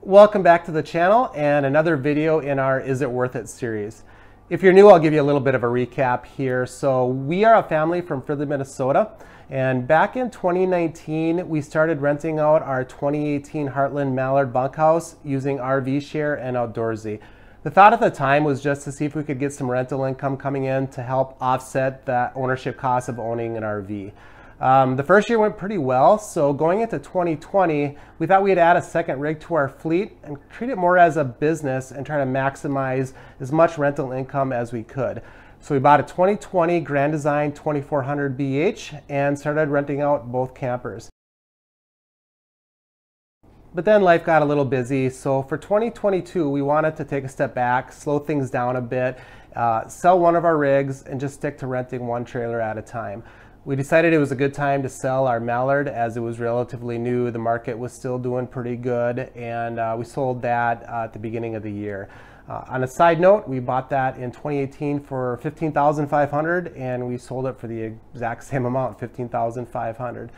Welcome back to the channel and another video in our Is It Worth It series. If you're new, I'll give you a little bit of a recap here. So we are a family from Fridley, Minnesota, and back in 2019 we started renting out our 2018 Heartland Mallard bunkhouse using RV Share and Outdoorsy. The thought at the time was just to see if we could get some rental income coming in to help offset the ownership cost of owning an RV. The first year went pretty well, so going into 2020, we thought we'd add a second rig to our fleet and treat it more as a business and try to maximize as much rental income as we could. So we bought a 2020 Grand Design 2400 BH and started renting out both campers. But then life got a little busy, so for 2022 we wanted to take a step back, slow things down a bit, sell one of our rigs and just stick to renting one trailer at a time. We decided it was a good time to sell our Mallard as it was relatively new. The market was still doing pretty good, and we sold that at the beginning of the year. On a side note, we bought that in 2018 for $15,500 and we sold it for the exact same amount, $15,500.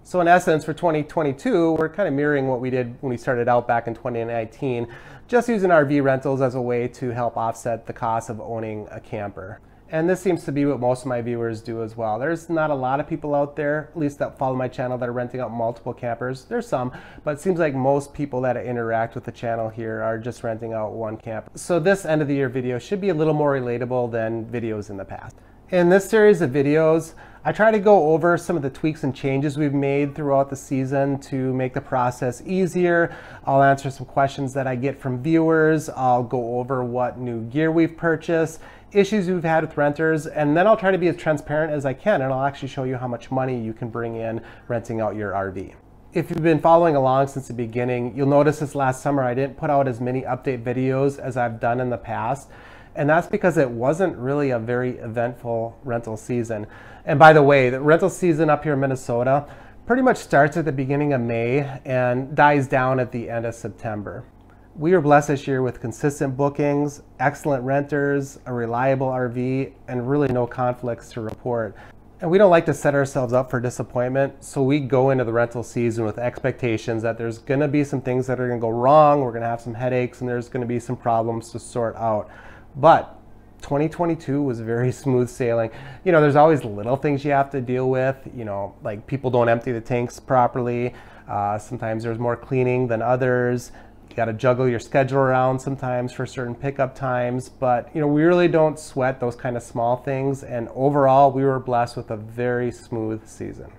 So in essence, for 2022, we're kind of mirroring what we did when we started out back in 2019, just using RV rentals as a way to help offset the cost of owning a camper. And this seems to be what most of my viewers do as well. There's not a lot of people out there, at least that follow my channel, that are renting out multiple campers. There's some, but it seems like most people that interact with the channel here are just renting out one camper. So this end of the year video should be a little more relatable than videos in the past. In this series of videos, I try to go over some of the tweaks and changes we've made throughout the season to make the process easier. I'll answer some questions that I get from viewers. I'll go over what new gear we've purchased, issues we've had with renters, and then I'll try to be as transparent as I can, and I'll actually show you how much money you can bring in renting out your RV. If you've been following along since the beginning, you'll notice this last summer I didn't put out as many update videos as I've done in the past. And that's because it wasn't really a very eventful rental season. And by the way, the rental season up here in Minnesota pretty much starts at the beginning of May and dies down at the end of September. We were blessed this year with consistent bookings, excellent renters, a reliable RV, and really no conflicts to report. And we don't like to set ourselves up for disappointment, so we go into the rental season with expectations that there's gonna be some things that are gonna go wrong, we're gonna have some headaches, and there's gonna be some problems to sort out. But 2022 was very smooth sailing. You know, there's always little things you have to deal with, you know, like people don't empty the tanks properly. Sometimes there's more cleaning than others. You got to juggle your schedule around sometimes for certain pickup times, but you know, we really don't sweat those kind of small things. And overall, we were blessed with a very smooth season.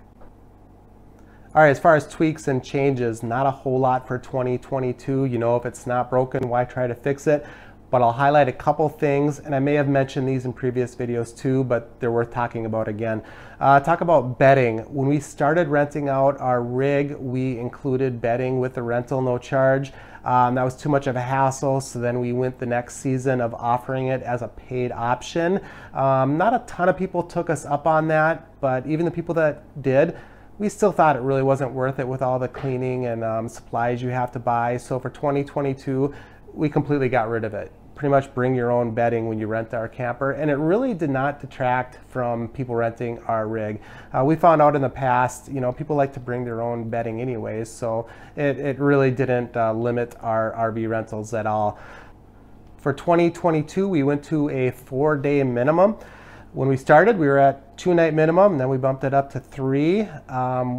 All right, as far as tweaks and changes, not a whole lot for 2022. You know, if it's not broken, why try to fix it? But I'll highlight a couple things, and I may have mentioned these in previous videos too, but they're worth talking about again. Talk about bedding. When we started renting out our rig, we included bedding with the rental, no charge. That was too much of a hassle, so then we went the next season of offering it as a paid option. Not a ton of people took us up on that, but even the people that did, we still thought it really wasn't worth it with all the cleaning and supplies you have to buy. So for 2022, we completely got rid of it. Pretty much bring your own bedding when you rent our camper, and it really did not detract from people renting our rig. We found out in the past, you know, people like to bring their own bedding anyways, so it really didn't limit our RV rentals at all. For 2022, we went to a 4-day minimum. When we started, we were at 2-night minimum, and then we bumped it up to 3.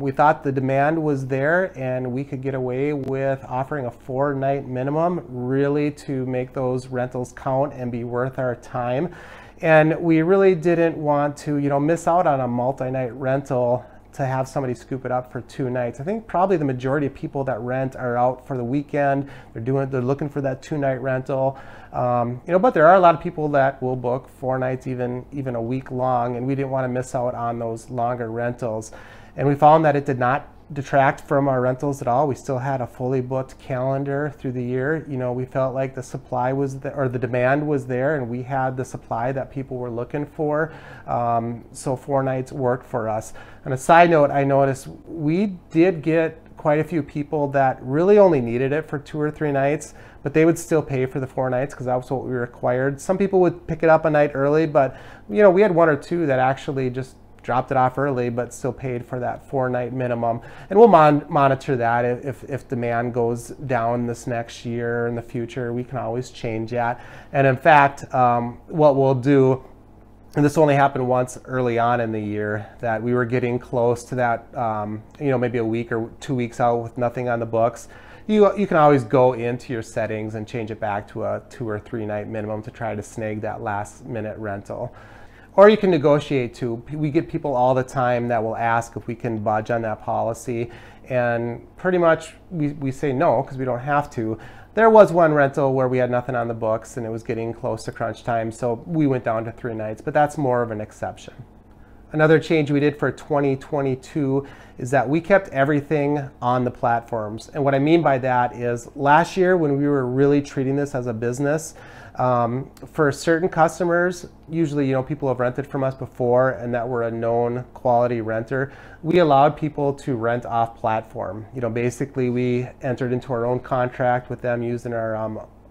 We thought the demand was there and we could get away with offering a 4-night minimum, really to make those rentals count and be worth our time. And we really didn't want to, you know, miss out on a multi-night rental to have somebody scoop it up for 2 nights. I think probably the majority of people that rent are out for the weekend. They're looking for that 2-night rental. You know, but there are a lot of people that will book 4 nights, even a week long, and we didn't want to miss out on those longer rentals. And we found that it did not detract from our rentals at all. We still had a fully booked calendar through the year. You know, we felt like the supply was there, or the demand was there, and we had the supply that people were looking for. So 4 nights worked for us. On a side note, I noticed we did get quite a few people that really only needed it for 2 or 3 nights, but they would still pay for the 4 nights because that was what we required. Some people would pick it up a night early, but you know, we had 1 or 2 that actually just dropped it off early, but still paid for that 4-night minimum. And we'll monitor that. If demand goes down this next year or in the future, we can always change that. And in fact, what we'll do, and this only happened once early on in the year, that we were getting close to that, maybe a week or 2 weeks out with nothing on the books. You can always go into your settings and change it back to a 2 or 3 night minimum to try to snag that last minute rental. Or you can negotiate too. We get people all the time that will ask if we can budge on that policy, and pretty much we say no because we don't have to. There was one rental where we had nothing on the books and it was getting close to crunch time, so we went down to 3 nights, but that's more of an exception. Another change we did for 2022 is that we kept everything on the platforms. And what I mean by that is last year when we were really treating this as a business, for certain customers, usually people have rented from us before and that were a known quality renter, we allowed people to rent off platform. Basically we entered into our own contract with them using our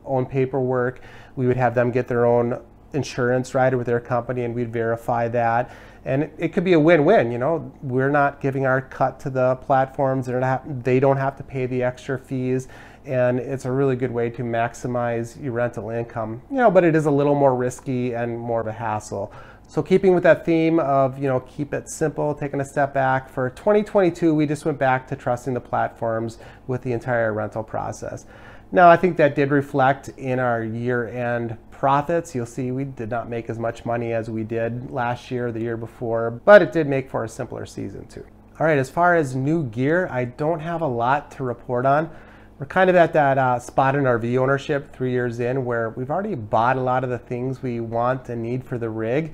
own paperwork. We would have them get their own insurance rider with their company and we'd verify that. And it could be a win-win, we're not giving our cut to the platforms, they don't have to pay the extra fees, and it's a really good way to maximize your rental income, but it is a little more risky and more of a hassle. So keeping with that theme of, keep it simple, taking a step back, for 2022, we just went back to trusting the platforms with the entire rental process. Now, I think that did reflect in our year-end profits. You'll see we did not make as much money as we did last year or the year before, but it did make for a simpler season too. All right, as far as new gear, I don't have a lot to report on. We're kind of at that spot in RV ownership 3 years in where we've already bought a lot of the things we want and need for the rig.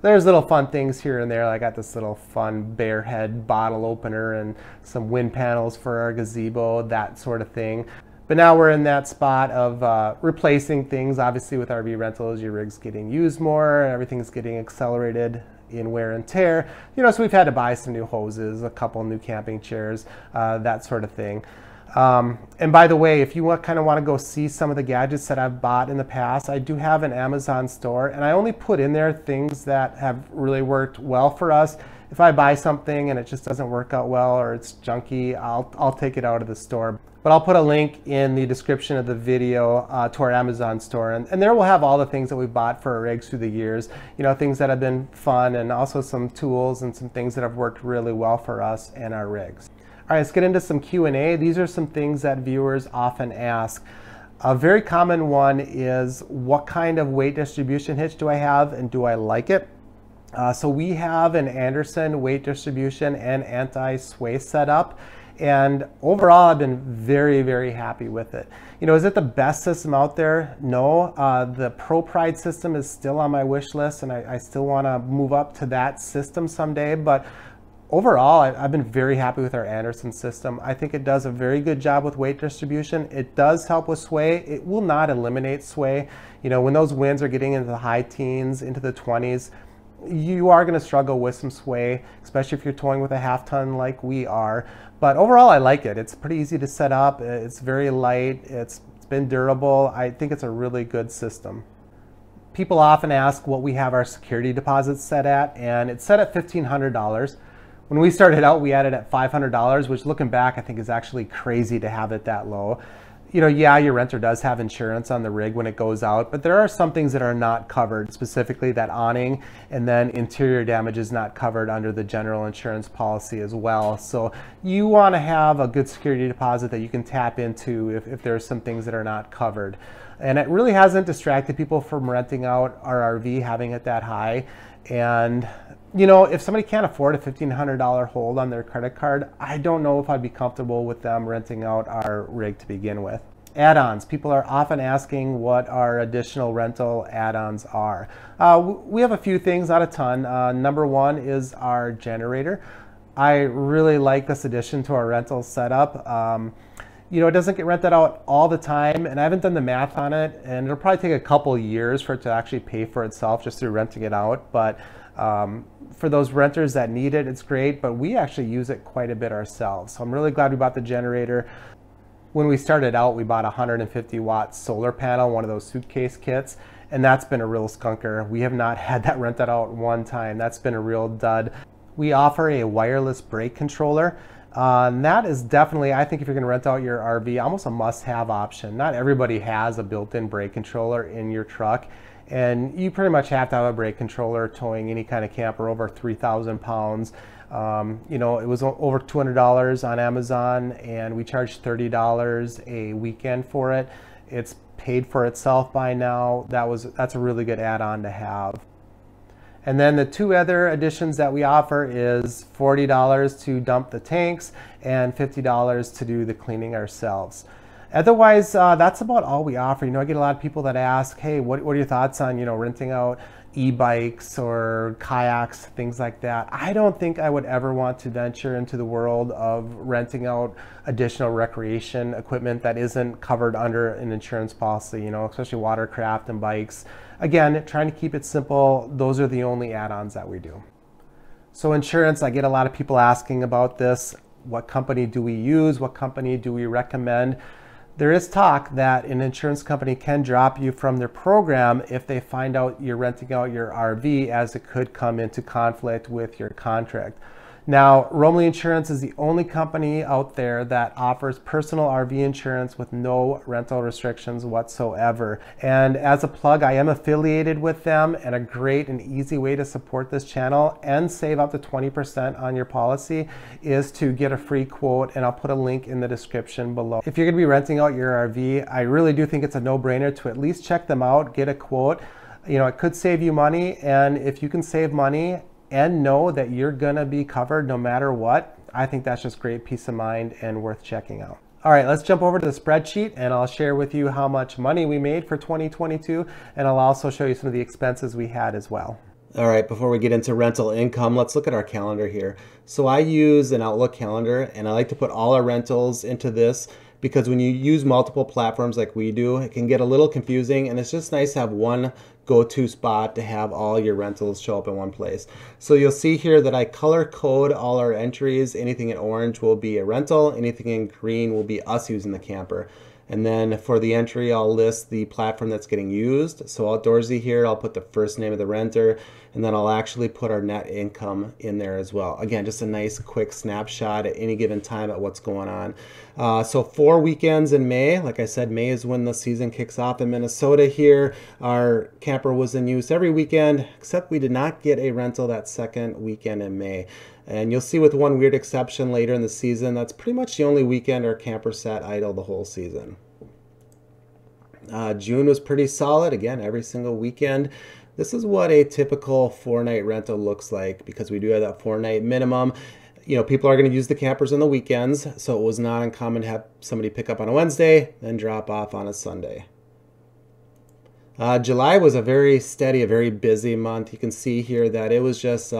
There's little fun things here and there. I got this little fun bear head bottle opener and some wind panels for our gazebo, that sort of thing. But now we're in that spot of replacing things. Obviously with RV rentals, your rig's getting used more, everything's getting accelerated in wear and tear. So we've had to buy some new hoses, a couple new camping chairs, that sort of thing. And by the way, if you kind of want to go see some of the gadgets that I've bought in the past, I do have an Amazon store, and I only put in there things that have really worked well for us. If I buy something and it just doesn't work out well or it's junky, I'll take it out of the store. But I'll put a link in the description of the video to our Amazon store, and there we'll have all the things that we've bought for our rigs through the years, things that have been fun, and also some tools and some things that have worked really well for us and our rigs. All right, let's get into some Q&A. These are some things that viewers often ask. A very common one is, what kind of weight distribution hitch do I have and do I like it? So we have an Anderson weight distribution and anti-sway setup. And overall, I've been very, very happy with it. Is it the best system out there? No. The Pro Pride system is still on my wish list, and I still want to move up to that system someday. But overall, I've been very happy with our Anderson system. I think it does a very good job with weight distribution. It does help with sway. It will not eliminate sway. When those winds are getting into the high teens, into the 20s, you are going to struggle with some sway, especially if you're towing with a half-ton like we are. But overall, I like it. It's pretty easy to set up. It's very light. It's been durable. I think it's a really good system. People often ask what we have our security deposits set at, and it's set at $1,500. When we started out, we had it at $500, which looking back, I think is actually crazy to have it that low. Yeah, your renter does have insurance on the rig when it goes out, but there are some things that are not covered, specifically that awning, and then interior damage is not covered under the general insurance policy as well. So you want to have a good security deposit that you can tap into if there's some things that are not covered. And it really hasn't distracted people from renting out our RV, having it that high. And if somebody can't afford a $1,500 hold on their credit card, I don't know if I'd be comfortable with them renting out our rig to begin with. Add-ons. People are often asking what our additional rental add-ons are. We have a few things, not a ton. Number one is our generator. I really like this addition to our rental setup. It doesn't get rented out all the time, and I haven't done the math on it, and it'll probably take a couple years for it to actually pay for itself just through renting it out. But for those renters that need it, it's great, but we actually use it quite a bit ourselves. So I'm really glad we bought the generator. When we started out, we bought a 150 watt solar panel, one of those suitcase kits, and that's been a real skunker. We have not had that rented out one time. That's been a real dud. We offer a wireless brake controller. And that is definitely, I think if you're going to rent out your RV, almost a must-have option. Not everybody has a built-in brake controller in your truck, and you pretty much have to have a brake controller towing any kind of camper over 3,000 pounds. You know, it was over $200 on Amazon, and we charged $30 a weekend for it. It's paid for itself by now. That's a really good add-on to have. And then the two other additions that we offer is $40 to dump the tanks and $50 to do the cleaning ourselves. Otherwise, that's about all we offer. You know, I get a lot of people that ask, hey, what are your thoughts on, you know, renting out e-bikes or kayaks, things like that. I don't think I would ever want to venture into the world of renting out additional recreation equipment that isn't covered under an insurance policy, you know, especially watercraft and bikes. Again, trying to keep it simple, those are the only add-ons that we do. So insurance, I get a lot of people asking about this. What company do we use? What company do we recommend? There is talk that an insurance company can drop you from their program if they find out you're renting out your RV, as it could come into conflict with your contract. Now, Romley Insurance is the only company out there that offers personal RV insurance with no rental restrictions whatsoever. And as a plug, I am affiliated with them, and a great and easy way to support this channel and save up to 20% on your policy is to get a free quote, and I'll put a link in the description below. If you're going to be renting out your RV, I really do think it's a no-brainer to at least check them out, get a quote. You know, it could save you money, and if you can save money and know that you're gonna be covered no matter what, I think that's just great peace of mind and worth checking out. All right, let's jump over to the spreadsheet, and I'll share with you how much money we made for 2022, and I'll also show you some of the expenses we had as well. All right, before we get into rental income, let's look at our calendar here. So I use an Outlook calendar, and I like to put all our rentals into this, because when you use multiple platforms like we do, it can get a little confusing, and it's just nice to have one go-to spot to have all your rentals show up in one place. So you'll see here that I color code all our entries. Anything in orange will be a rental, anything in green will be us using the camper. And then for the entry, I'll list the platform that's getting used. So Outdoorsy here, I'll put the first name of the renter, and then I'll actually put our net income in there as well. Again, just a nice quick snapshot at any given time at what's going on. So 4 weekends in May. Like I said, May is when the season kicks off in Minnesota here. Our camper was in use every weekend, except we did not get a rental that second weekend in May. And you'll see, with one weird exception later in the season, that's pretty much the only weekend our camper sat idle the whole season. June was pretty solid. Again, every single weekend. This is what a typical 4-night rental looks like, because we do have that 4-night minimum. You know, people are going to use the campers on the weekends, so it was not uncommon to have somebody pick up on a Wednesday, then drop off on a Sunday. July was a very steady, a very busy month. You can see here that it was just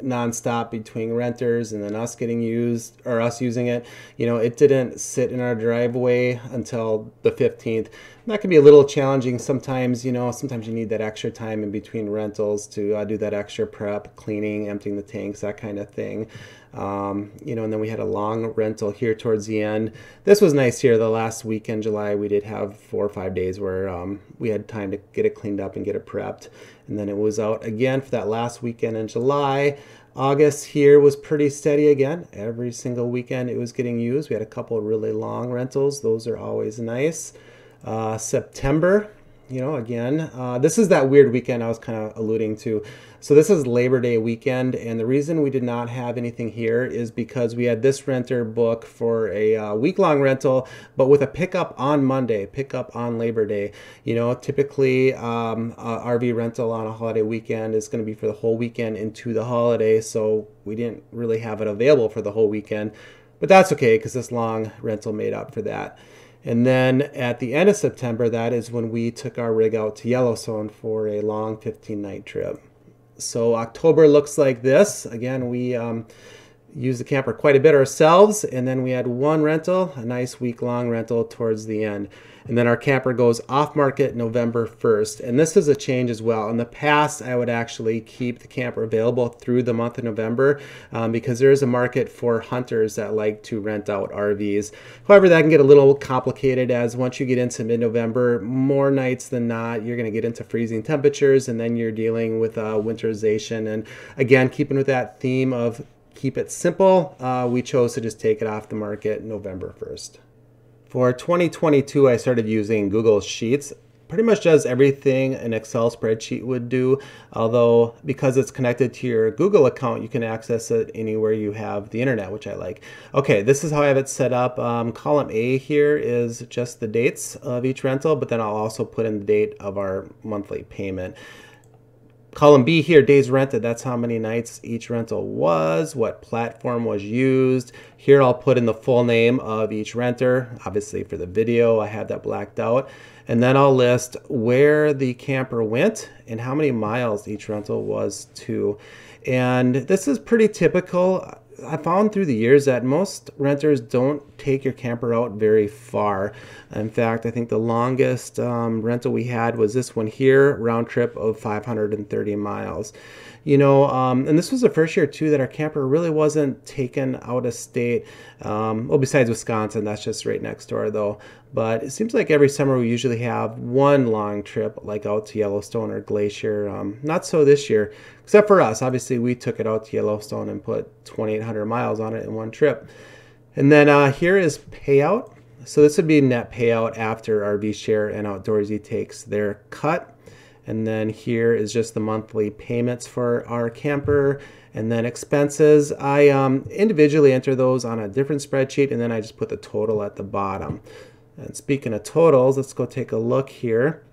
nonstop between renters and then us getting used, or us using it. You know, it didn't sit in our driveway until the 15th. And that can be a little challenging sometimes. You know, sometimes you need that extra time in between rentals to do that extra prep, cleaning, emptying the tanks, that kind of thing. You know, and then we had a long rental here towards the end. This was nice here. The last week in July, we did have 4 or 5 days where we had time to get it cleaned up and get it prepped. And then it was out again for that last weekend in July. August here was pretty steady again. Every single weekend it was getting used. We had a couple of really long rentals. Those are always nice. September, you know, again, this is that weird weekend I was kind of alluding to. So this is Labor Day weekend, and the reason we did not have anything here is because we had this renter book for a week-long rental, but with a pickup on Monday, pickup on Labor Day. You know, typically RV rental on a holiday weekend is going to be for the whole weekend into the holiday, so we didn't really have it available for the whole weekend. But that's okay, because this long rental made up for that. And then at the end of September, that is when we took our rig out to Yellowstone for a long 15-night trip. So October looks like this. Again, we, you used the camper quite a bit ourselves, and then we had one rental, a nice week-long rental towards the end. And then our camper goes off market November 1st. And this is a change as well. In the past, I would actually keep the camper available through the month of November because there is a market for hunters that like to rent out RVs. However, that can get a little complicated as once you get into mid-November, more nights than not, you're going to get into freezing temperatures, and then you're dealing with winterization. And again, keeping with that theme of keep it simple, we chose to just take it off the market November 1st. For 2022, I started using Google Sheets. Pretty much does everything an Excel spreadsheet would do, although because it's connected to your Google account, you can access it anywhere you have the internet, which I like. Okay, this is how I have it set up. Column A here is just the dates of each rental, but then I'll also put in the date of our monthly payment. Column B here, days rented, that's how many nights each rental was, what platform was used. Here I'll put in the full name of each renter. Obviously for the video, I have that blacked out. And then I'll list where the camper went and how many miles each rental was to. And this is pretty typical. I found through the years that most renters don't take your camper out very far. In fact, I think the longest rental we had was this one here, round trip of 530 miles. You know, and this was the first year too that our camper really wasn't taken out of state. Well, besides Wisconsin, that's just right next door though. But it seems like every summer we usually have one long trip, like out to Yellowstone or Glacier. Not so this year, except for us. Obviously, we took it out to Yellowstone and put 2,800 miles on it in one trip. And then here is payout. So this would be net payout after RV Share and Outdoorsy takes their cut. And then here is just the monthly payments for our camper. And then expenses, I individually enter those on a different spreadsheet, and then I just put the total at the bottom. And speaking of totals, let's go take a look here.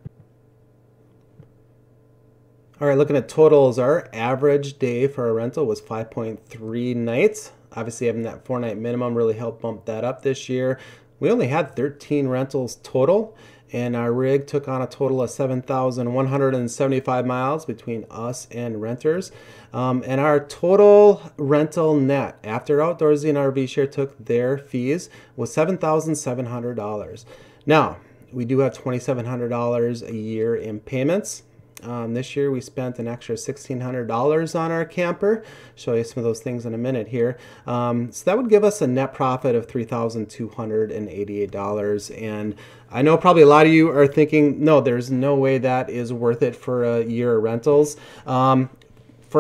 All right, looking at totals, our average day for a rental was 5.3 nights. Obviously, having that 4-night minimum really helped bump that up this year. We only had 13 rentals total, and our rig took on a total of 7,175 miles between us and renters. And our total rental net after Outdoorsy and RV Share took their fees was $7,700. Now, we do have $2,700 a year in payments. This year we spent an extra $1,600 on our camper. Show you some of those things in a minute here. So that would give us a net profit of $3,288. And I know probably a lot of you are thinking, no, there's no way that is worth it for a year of rentals. For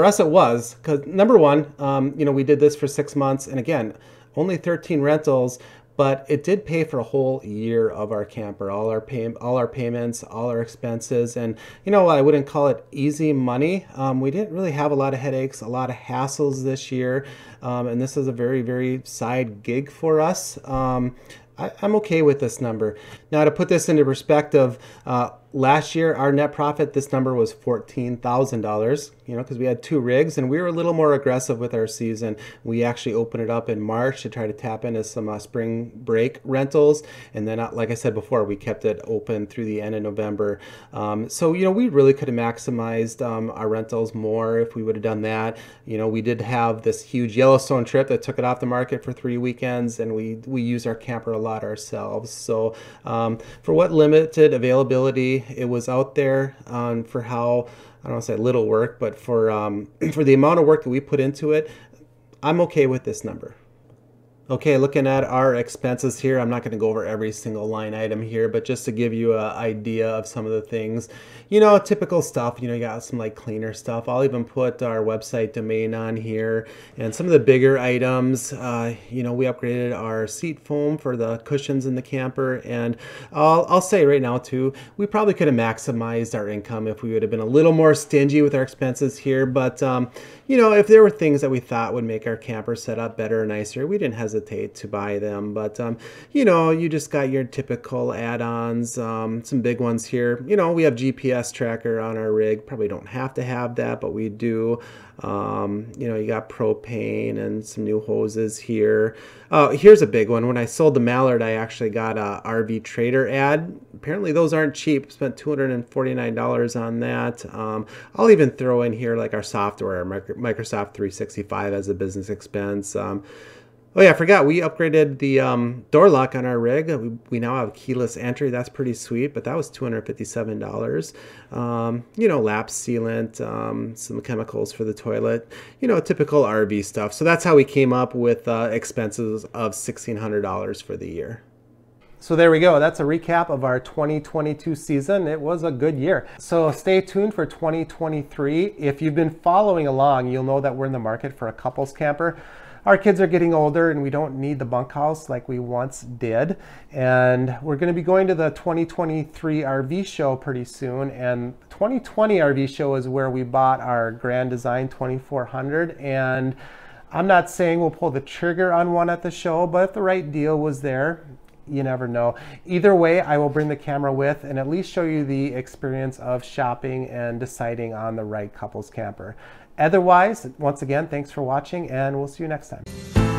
us it was, because number one, you know, we did this for 6 months, and again, only 13 rentals. But it did pay for a whole year of our camper, all our payments, all our expenses. And you know, I wouldn't call it easy money. We didn't really have a lot of headaches, a lot of hassles this year. And this is a very, very side gig for us. I'm okay with this number. Now, to put this into perspective, last year, our net profit, this number was $14,000, you know, because we had 2 rigs and we were a little more aggressive with our season. We actually opened it up in March to try to tap into some spring break rentals. And then, like I said before, we kept it open through the end of November. So, you know, we really could have maximized our rentals more if we would have done that. You know, we did have this huge Yellowstone trip that took it off the market for 3 weekends, and we used our camper a lot ourselves. So for what limited availability it was out there, for how, I don't want to say little work, but for the amount of work that we put into it, I'm okay with this number. Okay, looking at our expenses here, I'm not going to go over every single line item here, but just to give you an idea of some of the things, you know, typical stuff, you know, you got some like cleaner stuff. I'll even put our website domain on here, and some of the bigger items, you know, we upgraded our seat foam for the cushions in the camper, and I'll say right now too, we probably could have maximized our income if we would have been a little more stingy with our expenses here, but you know, if there were things that we thought would make our camper set up better or nicer, we didn't hesitate hesitate to buy them. But, you know, you just got your typical add-ons, some big ones here. You know, we have GPS tracker on our rig. Probably don't have to have that, but we do. You know, you got propane and some new hoses here. Here's a big one. When I sold the Mallard, I actually got a RV Trader ad. Apparently those aren't cheap. Spent $249 on that. I'll even throw in here like our software, our Microsoft 365 as a business expense. Oh yeah, I forgot, we upgraded the door lock on our rig. We now have keyless entry. That's pretty sweet, but that was $257. You know, lapse sealant, some chemicals for the toilet, you know, typical RV stuff. So that's how we came up with expenses of $1,600 for the year. So there we go. That's a recap of our 2022 season. It was a good year. So stay tuned for 2023. If you've been following along, you'll know that we're in the market for a couples camper. Our kids are getting older and we don't need the bunkhouse like we once did. And we're going to be going to the 2023 RV show pretty soon. And 2020 RV show is where we bought our Grand Design 2400. And I'm not saying we'll pull the trigger on one at the show, but if the right deal was there, you never know. Either way, I will bring the camera with and at least show you the experience of shopping and deciding on the right couples camper. Otherwise, once again, thanks for watching and we'll see you next time.